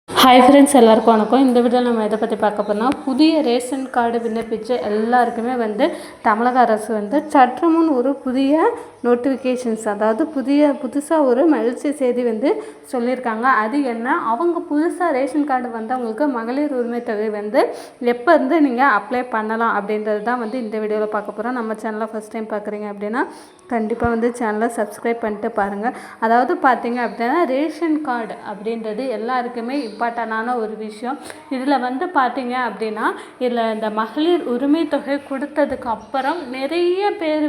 Hi friends, எல்லாருக்கும் வணக்கம். இந்த வீடியோவில் நம்ம எதை பற்றி பார்க்க போனால், புதிய ரேஷன் கார்டு விண்ணப்பிச்ச எல்லாருக்குமே தமிழக அரசு சற்று முன் ஒரு புதிய நோட்டிஃபிகேஷன்ஸ், அதாவது புதுசாக ஒரு மகிழ்ச்சி செய்தி சொல்லியிருக்காங்க. அது என்ன, அவங்க புதுசாக ரேஷன் கார்டு அவங்களுக்கு மகளிர் உரிமை தொகை எப்போ இருந்து நீங்கள் அப்ளை பண்ணலாம் அப்படின்றது தான் இந்த வீடியோவில் பார்க்க போகிறோம். நம்ம சேனலை ஃபஸ்ட் டைம் பார்க்குறீங்க அப்படின்னா கண்டிப்பாக சேனலை சப்ஸ்கிரைப் பண்ணிட்டு பாருங்கள். அதாவது பார்த்தீங்க அப்படின்னா, ரேஷன் கார்டு அப்படின்றது எல்லாருக்குமே இம்பார்ட்டண்டான ஒரு விஷயம். இதில் பார்த்தீங்க அப்படின்னா, இதில் இந்த மகளிர் உரிமை தொகை கொடுத்ததுக்கு அப்புறம் நிறைய பேர்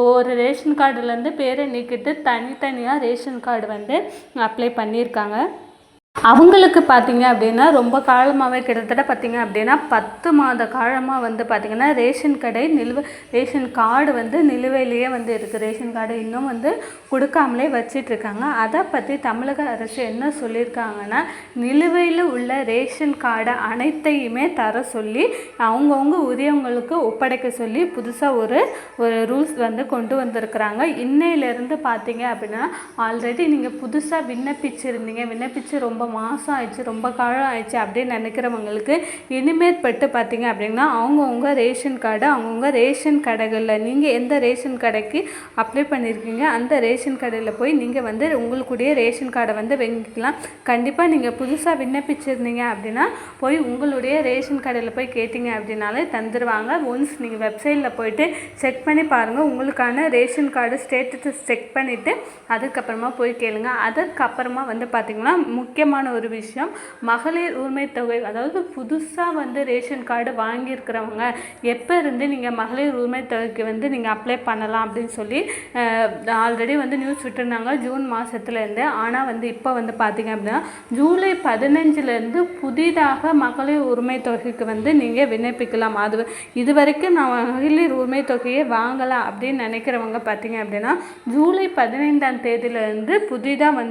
ஒரு ரேஷன் கார்டுலேருந்து பேரை நீக்கிட்டு தனித்தனியாக ரேஷன் கார்டு அப்ளை பண்ணியிருக்காங்க. அவங்களுக்கு பார்த்தீங்க அப்படின்னா ரொம்ப காலமாகவே கிட்டத்தட்ட பார்த்தீங்க அப்படின்னா 10 மாத காலமாக பார்த்தீங்கன்னா ரேஷன் கார்டு நிலுவையிலேயே இருக்குது. ரேஷன் கார்டு இன்னும் கொடுக்காமலே வச்சிட்ருக்காங்க. அதை பற்றி தமிழக அரசு என்ன சொல்லியிருக்காங்கன்னா, நிலுவையில் உள்ள ரேஷன் கார்டை அனைத்தையுமே தர சொல்லி அவங்கவுங்க உரியவங்களுக்கு ஒப்படைக்க சொல்லி புதுசாக ஒரு ரூல்ஸ் கொண்டு வந்திருக்கிறாங்க. இன்னையிலேருந்து பார்த்தீங்க அப்படின்னா, ஆல்ரெடி நீங்கள் புதுசாக விண்ணப்பிச்சு ரொம்ப மாதம் ஆயிடுச்சு, ரொம்ப காலம் ஆயிடுச்சு அப்படின்னு நினைக்கிறவங்களுக்கு இனிமேற்பட்டு பார்த்தீங்க அப்படின்னா, அவங்கவுங்க ரேஷன் கார்டு அவங்கவுங்க ரேஷன் கடைகளில் நீங்கள் எந்த ரேஷன் கடைக்கு அப்ளை பண்ணியிருக்கீங்க அந்த ரேஷன் கடையில் போய் நீங்கள் உங்களுடைய ரேஷன் கார்டை வாங்கிக்கலாம். கண்டிப்பாக நீங்கள் புதுசாக விண்ணப்பிச்சிருந்தீங்க அப்படின்னா போய் உங்களுடைய ரேஷன் கடையில் போய் கேட்டிங்க அப்படின்னாலே தந்துடுவாங்க. ஒன்ஸ் நீங்கள் வெப்சைட்டில் போயிட்டு செக் பண்ணி பாருங்கள். உங்களுக்கான ரேஷன் கார்டு ஸ்டேட்டஸ் செக் பண்ணிவிட்டு அதுக்கப்புறமா போய் கேளுங்க. அதுக்கப்புறமா பார்த்திங்கன்னா முக்கியமான ஒரு விஷயம், மகளிர் உரிமை தொகை, அதாவது புதுசாக ரேஷன் கார்டு வாங்கியிருக்கிறவங்க எப்போ இருந்து நீங்கள் மகளிர் உரிமை தொகைக்கு நீங்கள் அப்ளை பண்ணலாம் அப்படின்னு சொல்லி ஆல்ரெடி நியூஸ் விட்டுருந்தாங்க ஜூன் மாதத்துலேருந்து. ஆனால் இப்போ பார்த்தீங்க அப்படின்னா ஜூலை 15லேருந்து புதிதாக மகளிர் உரிமை தொகைக்கு நீங்கள் விண்ணப்பிக்கலாம். அது இது வரைக்கும் நான் மகளிர் உரிமை தொகையை வாங்கலாம் அப்படின்னு நினைக்கிறவங்க பார்த்தீங்க அப்படின்னா ஜூலை 15ஆம் தேதியிலேருந்து புதிதாக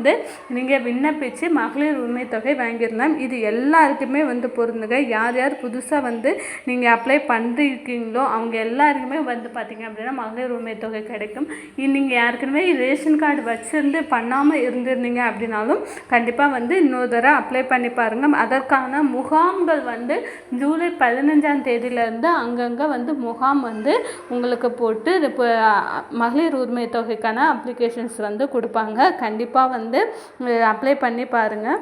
நீங்கள் விண்ணப்பித்து மகளிர் உரிமை தொகை வாங்கியிருந்தோம். இது எல்லாருக்குமே பொருந்துங்க. யார் யார் புதுசாக நீங்கள் அப்ளை பண்ணிருக்கீங்களோ அவங்க எல்லாருக்குமே பார்த்தீங்க அப்படின்னா மகளிர் உரிமை தொகை கிடைக்கும். நீங்கள் யாருக்குமே ரேஷன் கார்டு வச்சுருந்து பண்ணாமல் இருந்திருந்தீங்க அப்படின்னாலும் கண்டிப்பாக இன்னொரு தடவை அப்ளை பண்ணி பாருங்கள். அதற்கான முகாம்கள் ஜூலை 15ஆம் தேதியிலேருந்து அங்கங்கே முகாம் உங்களுக்கு போட்டு இப்போ மகளிர் உரிமை தொகைக்கான அப்ளிகேஷன்ஸ் கொடுப்பாங்க. கண்டிப்பாக அப்ளை பண்ணி பாருங்கள்.